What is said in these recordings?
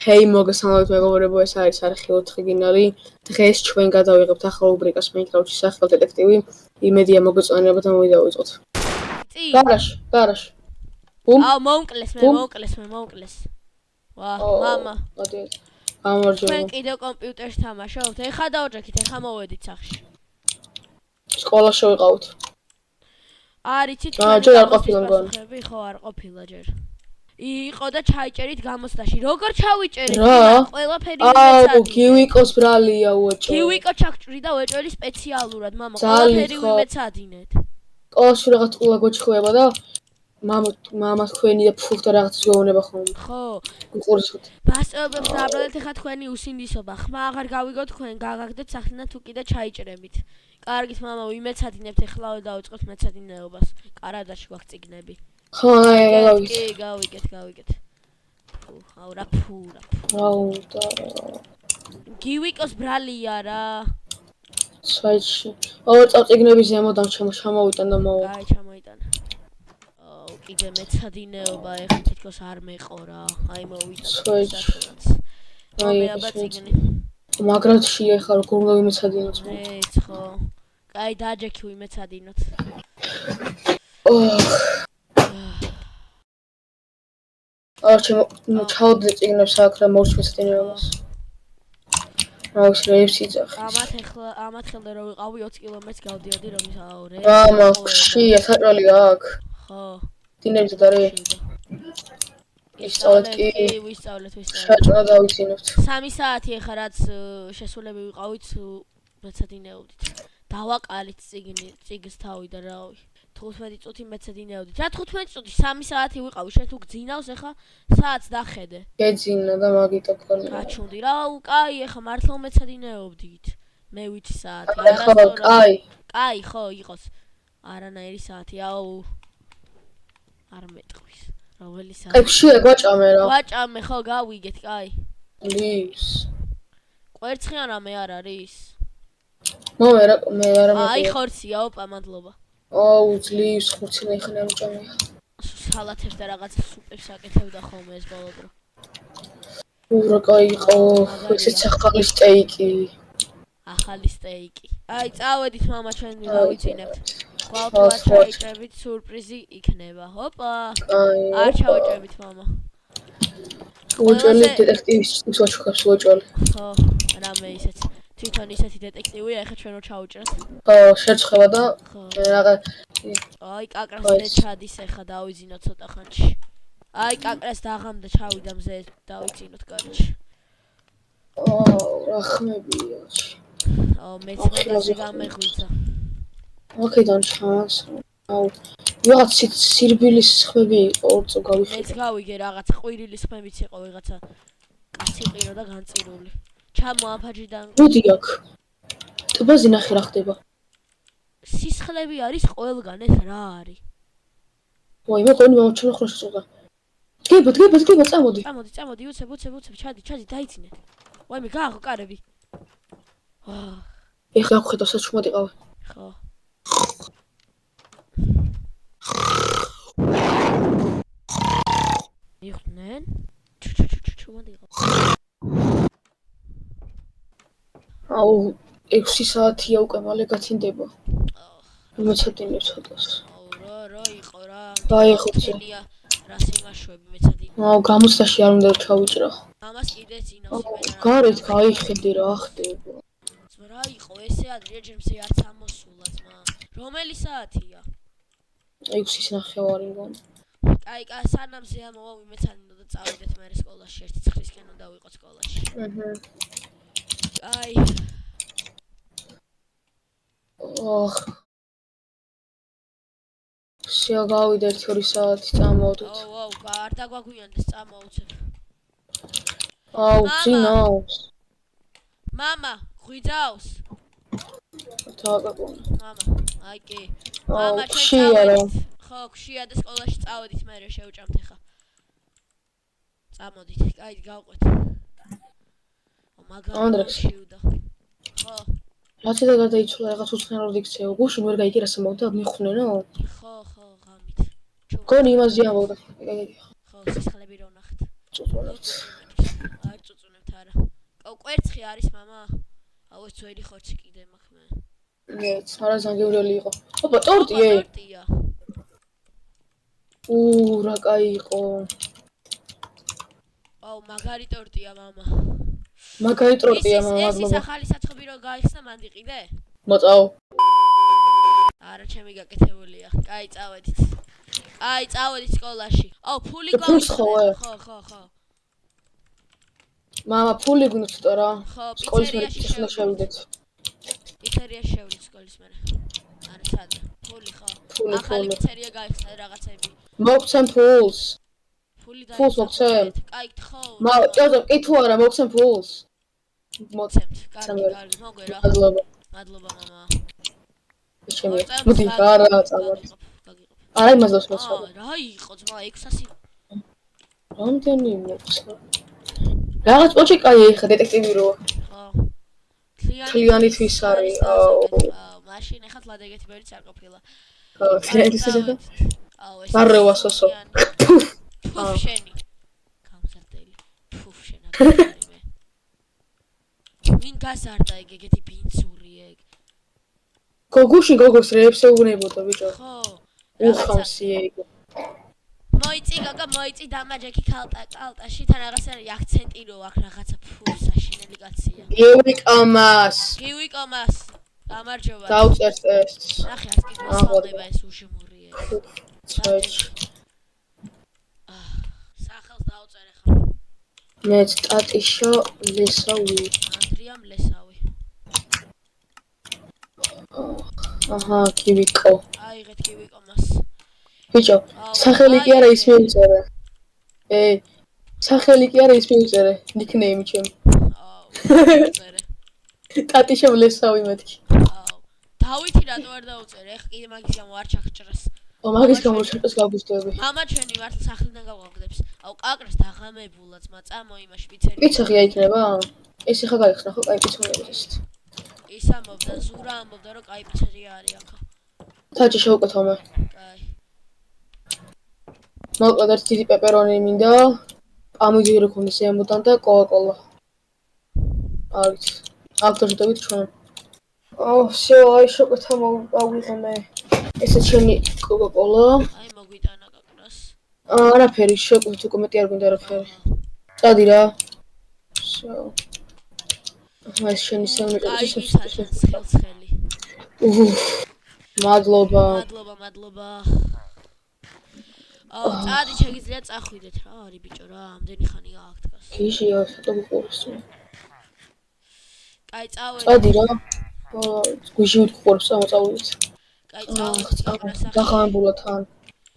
ჰეი მოგესალმებით მეგობრებო, ეს არის არხი 4 გინარი. დღეს ჩვენ გადავიღებთ ახალ რუბრიკას Minecraft-ში სახელად დეტექტივი. იმედია მოგეწონებათ და მოვიდაუწყოთ. გარაში. ბუმ. მოვკლეს. ვა, მამა. გამარჯობა. ჩვენ კიდევ კომპიუტერს თამაშობთ. ეხა დავჯექით, ეხა მოვედით სახში. სკოლა შევიყავთ. არიცით ჯერ არ ყოფილა მგონი. ხო, არ ყოფილა ჯერ. იყო და ჩაიჭერით გამოცდაში. როგორ ჩავიჭერით? ყველაფერი ვიმეცადი. გივიკოს ბრალია უეჭო. გივიკო ჩაგჭრი და უეჭველი სპეციალურად, მამა. ყველაფერი ვიმეცადინეთ. სკოლაში რაღაც ყულა გოჩხვება და მამა თქვენი და ფუხთა რაღაცას გვეუბნება ხოლმე. ხო. გიყურისოთ. ბასტობებს დააბრალეთ ეხა თქვენი უსინდისობა. ხმა აღარ გავიგოთ თქვენ, გაგაგდეთ სახლიდან თუ კიდე ჩაიჭრებით. კარგით, მამა, ვიმეცადინებთ ეხლავე დავიწყოთ მეცადინეობას. კარადაში გვაქვს წიგნები. ხო, გავიგეთ. აურა ფურა. აუტა. გივიკოს ბრალია რა. საიტში. წიგნების ზემოდან ჩამოვიტან და მოვა. აი, ჩამოიტანა. კიდე მეცადინეობა ეხლა თითქოს არ მეყო რა. აი მოვიტანე საათს. აი აბა წიგნი. მაგრამ შეეხა როგორ უნდა ვიმეცადინოთ? ეც ხო. აი დაჯექი ვიმეცადინოთ. ჩავდე წიგნებს აქ და მოვსვეცდინებას. აუცილებლად სიძახი. ამათ ხელზე რო ვიყავი 20 კილომეტრს გავდიოდი რომ ისაურე. მამა, ხშია საჭრელი აქ. ხო. დინებით არის. ისწავლეთ კი. ვისწავლეთ. საჭრა დავიცინებთ. 3 საათი ახლა რაც შესულები ვიყავით მეცადინეობდით. დავაყალით წიგნს თავი და რავი. 15 წუთი მეცადინეობდით. რა 15 წუთი 3 საათი ვიყავი, შენ თუ გძინავს ახლა საათს დახედე. გეძინა და მაგიტო ქონია. გაჩუნდი რა, კაი, ახლა მართლა მეცადინეობდით. მე ვიცი საათი. კაი, ხო, იყოს. არანაირი საათი, აუ. არ მეტყვის. რომელი საათი? ექშია გვაჭამე რა. გვაჭამე, ხო, გავიგეთ, კაი. ლის. კვერცხიან რამე არ არის? მე არ ამბობ. აი, ხორცია, ოპა, მადლობა. აუ, ლის, ხორცინა იხნა მჭამია. სალათებს და რაღაც სუპებს აკეთებდა ხოლმე ეს ბოლო დრო. ურა, კაი იყო. ესეც ახალი სტეიკი. ახალი სტეიკი. აი, წავედით მამა, ჩვენ დავიწინებთ. ხვალ ჩაიჭრებით, სურპრიზი იქნება. ჰოპა. არ ჩავიჭრებით მამა. უეჭველი დეტექტივის ვაჩუქებს უეჭველი. ხო, რამე ისეც. თვითონ ისეთი დეტექტივია, ეხლა ჩვენ რო ჩავიჭრათ. ხო, შერცხება და რაღაც აი, კაკრას დე ჩადის ეხლა დავიზინოთ ცოტა ხანში. აი, კაკრას დაღამდა ჩავიდა მზე დავიცინოთ კარჩი. რა ხმებია. მეც მაგაზე გამეღვიძა. აქედან ჩანს. აუ, რაღაც სირბილის ხმები იყო, ორწო გავიხე. მეც გავიგე რაღაცა ყვირილის ხმებიც იყო ვიღაცა. კაცი ყირო და განწირული. ჩამო აფაჯიდან. მოდი აქ. ტბაზე ნახე რა ხდება. სისხლები არის ყველგან, ეს რა არის? ვაი, მე გონი მომჩნო ხოლმე შეწუდა. დგება, წამოდი. წამოდი, უცებ, ჩადი, დაიცინეთ. ვაიმე, გააღო კარები. ეხლა ხედავ საჩუმად იყავი. ხო. იყვნენ? ჩუმად იყავ. აუ, 6 საათია უკვე მალე გაცინდება. მეცადინებს ხოდოს. აუ, რა იყო რა. აი, ხუთი. რა სიმაშვები მეცადინე. აუ, გამოცდაში არ უნდა ჩავიჭრა. ამას კიდე წინავს იმენა. გარეთ გაიხედე რა ხდება. რა იყო ესე ადრია ჯერმსე არც ამოსულა ძმა. რომელი საათია? 6:09 მგონი. აი, სანამ ზე ამოვა ვიმეცადინო და წავიდეთ მე სკოლაში, ერთი ცხლისკენ უნდა ვიყო სკოლაში. აი. შეა გავიდე 1-2 საათი წამოვდით. აუ, არ დაგვაგვიანდეს წამოუცებ. აუ, ძინავს. მამა, ღვიძავს. დააგაკონა. მამა, აი კი. მამა, ხო, ქშია და სკოლაში წავედით მე შევჭამთ ახლა. წამოდით, აი გავყვეთ. მაგარი შევდა. ხო. რატო და გადაიცვალა რაღაც უცხნაროდ იქცეო. გუშინ ვერ გაიგე რა სამოვდა, მიხვნენო? ხო, ღამით. გონი იმაზე ამბობდა. ხო, სისხლები რო ნახეთ. წუწუნებთ. აი არა. კვერცხი არის მამა. აუ ეს ძველი ხორცი კიდე მაქვს მე. მეც არა ზანგევრელი იყო. ოპა, ტორტია. ტორტია. რა კაი იყო. აუ მაგარი ტორტია მამა. მაგარი ტორტია მამა, ეს ის ახალი საცხობი რო გაიხსნა მანდი ყიდე? მოწაო. არა, ჩემი გაკეთებულია. კაი, წავედით. აი, წავედით სკოლაში. აუ, ფული გავიხსნა. ხო. მამა, ფული გნუცდა რა. ხო, სკოლის პიცერიაში შევიდეთ. პიცერიაში შევიდეთ სკოლის მერე. არა, სად? ფული ხო. ახალი პიცერია გაიხსნა რაღაცები. მოგცემ ფულს. ფული ფულს მოგცემ. კაი, ხო. ჭადო, კითხვა არა, მოგცემ ფულს. მოგცემთ. კარგი, მოგვერა. მადლობა მამა. ჩემი. მოდი, არა, წავარ. არა, იმას მოსვლა. რა იყო ძმა 600? რამდენი მოხსნა? რაღაც პოჩი კაი ეხა დეტექტივი რო. ხო. თლიანითვის არის. მაშინ ეხა ლადეგეთი ბერიც არ ყოფილა. ხო, თლიანითვის ეხა. ეს მარევა სოსო. ფუფ შენი. გამზარდელი. ფუფ შენა გარი მე. მინ გასარდა ეგეთი ბინცური ეგ. გოგოს რეებს ეუბნებოდა ბიჭო. ხო. უხამსი ეგ. მოიწი გოგო მოიწი დამაჯექი კალტაში თან რაღაცა აქცენტი რო აქ რაღაცა ფუსაშინელი კაცია. გივიკომას. გამარჯობა. დაუწერს ტესტს. ნახე არ კითხულობა ეს უშმური ეგ. სახელს დაუწერე ხა. მეც ტატიშა ლესავი. ანდრიამ ლესავი. აჰა, კივიკო. აიღეთ კივიკომას. ბიჭო, სახელი კი არა ის მიუწერე. სახელი კი არა ის მიუწერე. ნიკნეიმი ჩემი. დაუწერე. ტატიშა ლესავი მეთქი. დავითი რატო არ დაუწერე? ეხ კიდე მაგის გამო არ ჩახჭრას. მაგის გამო შეტყეს გავგუსტები. მამა ჩვენი მართლა სახლიდან გავაგდებს. აუ კაკრას დაღამებულა ძმა წამო იმაში პიცერია. პიცახი აიქნება? ეს ახლა გაიხსნა ხო, კაი პიცერია ეს. ის ამბობდა, ზურა ამბობდა, რომ კაი პიცერია არის აქ. თაჭი შევკეთო მე. კაი. მოკლედ ერთი დიდი პეპერონი მინდა, პამიდორი ქონდეს ემოდან და კოკაკოლა. არც. ავტორიტეტით ჩვენ. всё, აი შევკეთო მოვიღე მე. ესე ჩემი კოკაკოლა. აი მოგვიტანა კაკრას. არაფერი შევკეთეთ უკვე მეტი არ გვინდა არაფერი. წადი რა. всё. ეს შენი სემინარიის ხელცხელი. მადლობა. წადი შეგიძლია წახვიდეთ რა არის ბიჭო რა, ამდენი ხანი აქ დგას. ისია, ცოტა გიყურებს. კაი წავედი. წადი რა. გვიჟი მithყურებს ამოწავიდეთ. კაი წავედი. დახამებულა თან.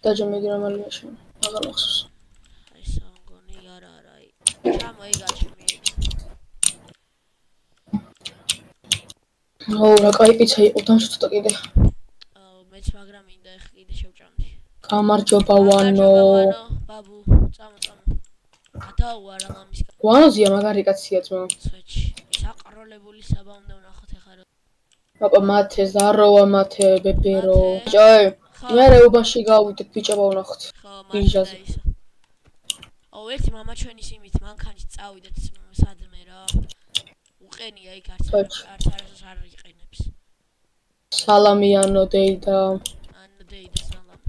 დაჯამედი რომელია შენ. აღარ მახსოვს. აი სამგონი არა. ჩამო იგაჩმი. რა კაი პიცა იყო, დამშვა ცოტა კიდე. მეც მაგრამ მინდა ეხ კიდე შევჭამდი. გამარჯობა ვანო. ბაბუ, წამო. გადაუარა მამის. ვანოზია მაგარი კაცია ძმა. სვეჩი. ის აყროლებული საბა უნდა ვნახოთ ეხლა. აპა მათე, ზაროა მათე, ბებერო. ჭაი. მე რეუბაში გავიდეთ ბიჭობა ვნახოთ. ბიჟაზე. აუ ერთი მამა ჩვენის იმით მანქანით წავიდეთ სადმე რა. უყენია იქ არც არ იყენებს. სალამი ანო დეიდა. სალამი.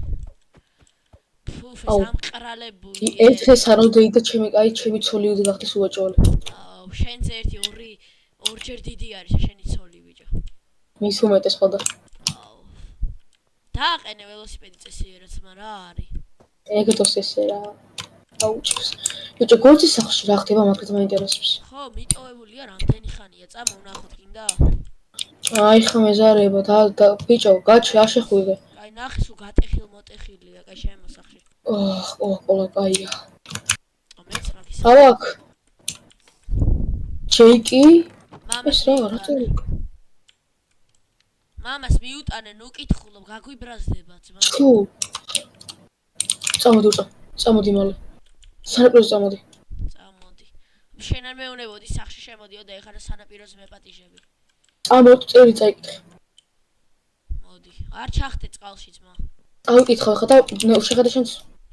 ფუფი სამყრალებული. ერთხელ სარო დეიდა ჩემი ცოლი გახდეს უაჭველი. აუ შენზე ერთი ორჯერ დიდი არის შენი ცოლი ბიჭო. მის უმეტეს ხოდა. აუ. დააყენე ველოსიპედი წესიერად რა არის? ეგეთოს ესე რა. აუჩის. ბიჭო, გორცის სახლში რა ხდება მაგათ მაინტერესებს. ხო, მიტოვებულია რამდენი ხანია, წამოვნახოთ კიდე. აი ხა მეზარება და ბიჭო, გაჩი არ შეხვიდე. აი ნახე სულ გატეხილია, კაი შემოსახში. კოკაკოლა კაია. ამეც მაგის. ავაკ. ჯეიკი? მამას რა წელი? მამას მიუტანე, ნუ კითხულობ, გაგვიბრაზდება ძმა. თუ. წამოდი მალე. სანაპიროზე წამოდი. შენ არ მეუნებოდი სახში შემოდიო და ეხლა სანაპიროზე მეპატიჟები. წამოდი წელი წაიკითხე. მოდი. არ ჩახტე წყალში ძმა. წავიკითხე ხა და შეხედე შენს.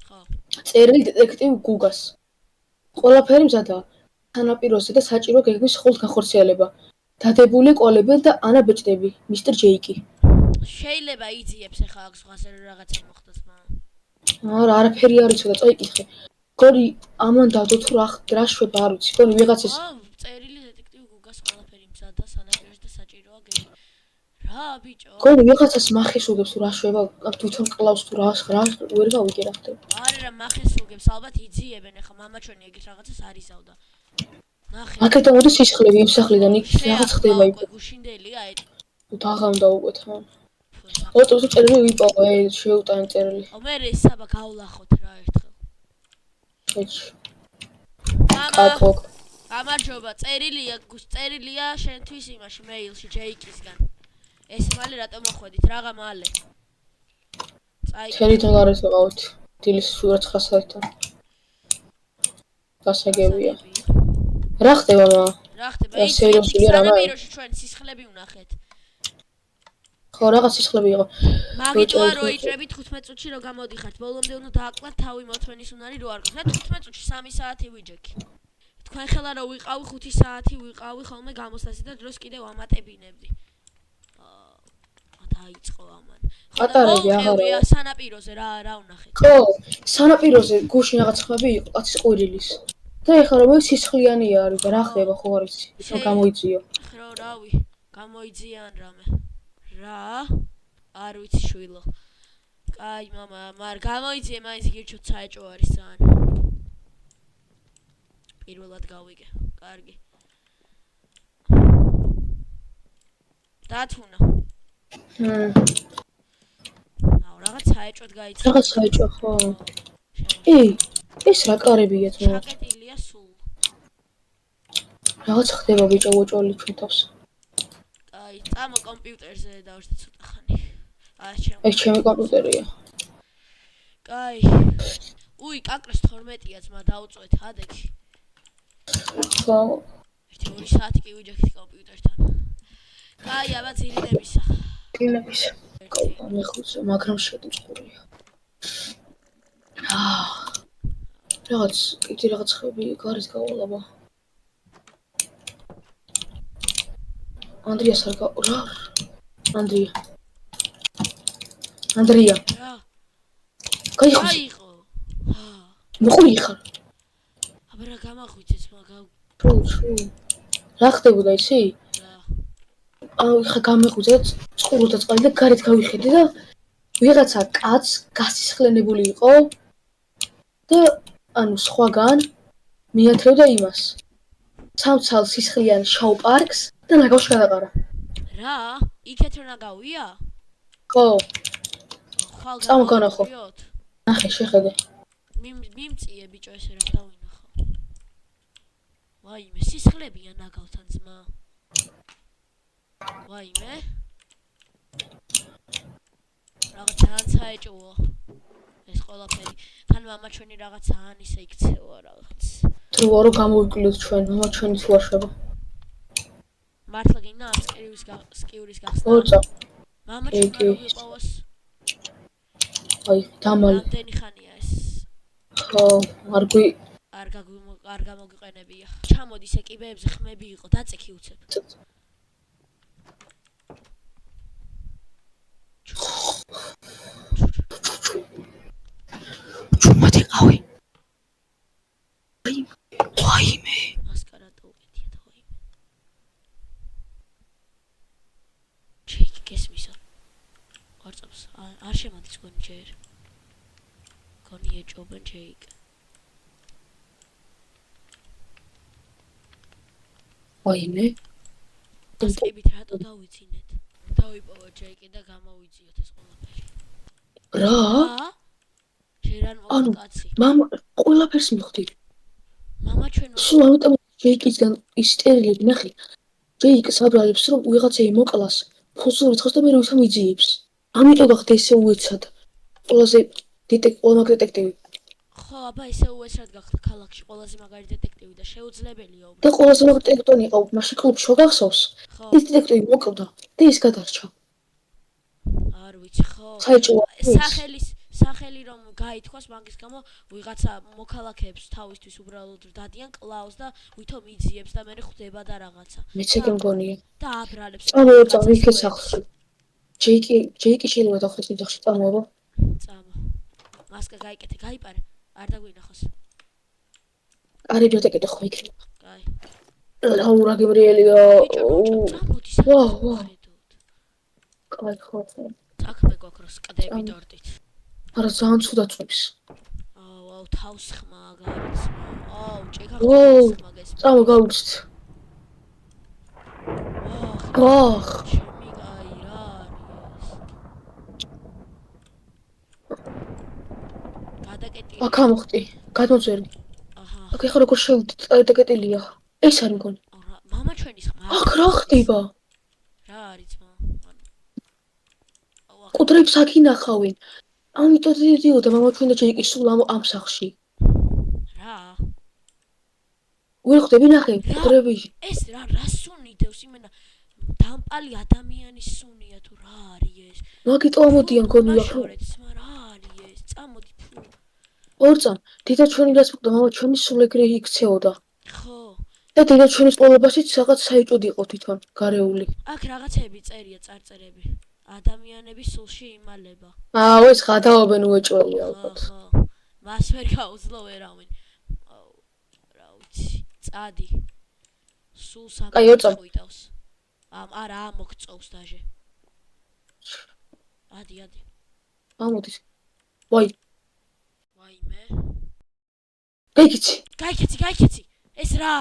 ხო. წერილი დეტექტივ გუგას. ყველაფერი მზადაა. სანაპიროზე და საჭირო გეგმის მხოლოდ განხორციელება. დადებული ყოლები და ანა ბეჭდები, მისტერ ჯეიკი. შეიძლება იძიებს ახლა აქ ზღვაზე რაღაცა მოხდეს მაგრამ. არა, არაფერი არ იცოდა, წაიკითხე. გონი ამან დადო თუ რა შვება არ ვიცი. გონი ვიღაცის წერილი დეტექტივი გუგას ყველაფერი მზადდა სანაპიროზე და საჭიროა გეგმი. რა ბიჭო? გონი ვიღაცას მახეს უგებს თუ რა შვება, თვითონ კლავს თუ რა ვერ გავიგე რა ხდება. არა, მახეს უგებს, ალბათ იძიებენ ახლა მამაჩვენი ეგეთ რაღაცას არიზავდა. ნახე. აქედან მოდის სისხლები იმ სახლიდან იქ რაღაც ხდება იქ. გუშინდელია ეტ. დაღამდა უკვეთა. ოტოს წერილი ვიპოვე, შეუტანე წერილი. მე საბა გავლახოთ რა ერთხელ. ეჩ. მამა. გამარჯობა, წერილია შენთვის იმაში მეილში ჯეიკისგან. ეს მალე რატომ მოხვედით? რაღა მალე. წელი დოლარით ვიყავით. დილის 9 საათთან. გასაგებია. რა ხდება მა? რა ხდება? სერიოზული რა მა? სანაპიროში ჩვენ სისხლები ვნახეთ. ხო, რაღაც სისხლები იყო. მაგიტოა რო იჭრებით 15 წუთში რო გამოდიხართ. ბოლომდე უნდა დააკლათ თავი მოთმენის უნარი რო არ გქონთ. და 15 წუთში 3 საათი ვიჯექი. თქვენ ხელა რო ვიყავი 5 საათი ვიყავი ხოლმე გამოსასი და დროს კიდევ ამატებინებდი. დაიწყო ამან. ატარები აღარა. სანაპიროზე რა ვნახეთ? ხო, სანაპიროზე გუშინ რაღაც ხმები იყო, კაცის ყვირილის. და ეხლა რომ სისხლიანია არის და რა ხდება ხო არ იცი, ისო გამოიძიო. ხო, რავი, გამოიძიან რამე. რა? არ ვიცი შვილო. კაი მამა, მაგრამ გამოიძიე მაინც გირჩევთ საეჭო არის ძალიან. პირველად გავიგე. კარგი. დათუნა. რაღაც საეჭოდ გაიცა. რაღაც საეჭო ხო. ეს რა კარებია თქო. შაკეტილია სულ. რაღაც ხდება ბიჭო უჭოლი ჩვენ თავს. აი, წამო კომპიუტერზე დავშე ცოტა ხანი. ეს ჩემი კომპიუტერია. კაი. უი, კაკრეს 12-ია ძმა დაუწვეთ ადექი. ხო. 1-2 საათი კი ვიჯექით კომპიუტერთან. კაი, აბა ძილინებისა. ძილინებისა. მე ხუცე, მაგრამ შედიწყურია. რაღაც, კიდე რაღაც ხები გარეთ გავალაბა. ანდრია სარგა, რა? ანდრია. რა? გაიხო. მოყოლი ხარ. აბა რა გამახვიცეს მაგა. თუ. რა ხდებოდა ისი? ხა გამეხვიძე წყურო და წყალი და გარეთ გავიხედე და ვიღაცა კაც გასისხლენებული იყო და ანუ სხვაგან მიათრევდა იმას სამცალ სისხლიან შაუ პარკს და ნაგავში გადაყარა. რა? იქეთ რა ნაგავია? ხო. ხვალ გამოგანახო. ნახე შეხედე. მიმწიე ბიჭო ესე რა დავინახო. ვაიმე სისხლებია ნაგავთან ძმა. ვაიმე რაღაც ძალიან საეჭოა ეს ყველაფერი თან მამაჩვენი რაღაც ძალიან ისე იქცევა რაღაც თუ რა გამოვიკლოთ ჩვენ მამაჩვენი თუ აშვება მართლა გინდა ამ სკიურის გახსნა ოცა მამაჩვენი ვიყავას აი დამალი რამდენი ხანია ეს ხო არ გამოგიყენებია ჩამოდის ეკიბეებზე ხმები იყო დაწექი უცებ ჩუმათი ყავი ვაიმე მასკარა დაუკეთია და ვაიმე ჩეკ გესმისა ვარწავს არ შემადის გონი ჯერ გონი ეჭობენ ჩეკ ვაიმე დასკებით რატო დავიცინეთ დავიპოვო ჯეკი და გამოვიძიოთ ეს ყველაფერი რა? ჯერ არ მოვკაცი მამა ყველაფერს მივხვდი მამა ჩვენ სულ ამიტომ ჯეიკისგან ის წერილები ნახე ჯეიკს აბრალებს რომ ვიღაცაი მოკლას ფულს რიცხავს და მე როცა მიძიებს ამიტომ გახდა ესე უეცად ყველაზე დეტექტივი ხო აბა ესე უეცად გახდა ქალაქში ყველაზე მაგარი დეტექტივი და შეუძლებელია და ყველაზე მაგარი დეტექტივი იყო მაშინ კლუბში ხო გახსოვს ის დეტექტივი მოკვდა და ის გადარჩა არ ვიცი ხო სახელი რომ გაითქვას მაგის გამო ვიღაცა მოქალაქეებს თავისთვის უბრალოდ დადიან კლავს და ვითომ იძიებს და მე ხვდება და რაღაცა მეც ეგ მგონია და აბრალებს წამოვა იქე სახლში ჯეიკი შეიძლება დახვდეს ოთახში წამოვა წამო მასკა გაიკეთე გაიპარე არ დაგვინახოს არი ჯოტეკეტე ხო იქნება კაი რა გემრიელია წამოდი ვაუ კაი ხო საქმე გვაქვს რომ სკდები დორტით არა ძალიან ცუდა წვებს აუ თავს ხმა გარიც აუ ჭიქა ვაუ ხმა გეს წამო გავუჩით ოხ ჩემი კაი რა არის გადაკეტილი აქ ამოხტი გადმოძვერი აჰა აქ ეხლა როგორ შევდით დაკეტილია ეს არ მგონი მამა ჩვენის ხმა აქ რა ხდება რა არის ძმა კუდრებს აქ ინახავენ ამიტომ დიოდა მამა ჩვენ და ჯეიკი სულ ამ სახლში რა ვერ ხვდები ნახე კუდრები ეს რა სუნიდევს იმენა დამპალი ადამიანის სუნია თუ რა არის ეს მაგიტო ამოდიან გონია ხო რა არის ეს წამოდი ფუ ორწამ დედა ჩვენი რაც მოკდა მამა ჩვენი სულ ეგრე იქცეოდა ხო და დედა ჩვენის ყოლობაშიც რაღაც საიჭოდ იყო თვითონ გარეული აქ რაღაცები წერია წარწერები ადამიანების სულში იმალება აუ ეს გადაობენ უეჭველი ალბათ ხო მას ვერ გაუძლო ვერავინ რა ვიცი წადი სულს ამოწყვიტავს არა ამოგწოვს დაჟე ადი ამოდის ვაიმე გაიქეცი ეს რა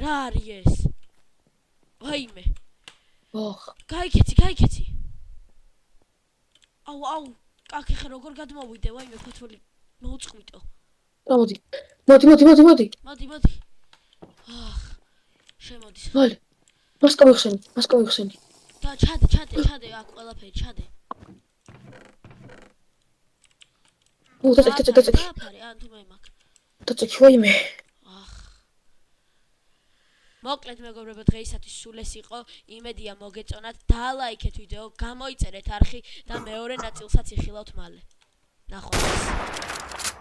არის ეს ვაიმე ოხ გაიქეცი აუ კაკი ხე როგორ გადმოვიდე ვაიმე ფოთოლი მოუწყვიტო მოდი მოდი ახ შემოდის მალე მასკა მიხსენი და ჩადე აქ ყველაფერი ჩადე დაწეკი ან თუ მე მაგ დაწეკი ვაიმე მოკლედ მეგობრებო დღეისათვის სულ ეს იყო იმედია მოგეწონათ დალაიქეთ ვიდეო გამოიწერეთ არხი და მეორე ნაწილსაც იხილავთ მალე ნახვამდის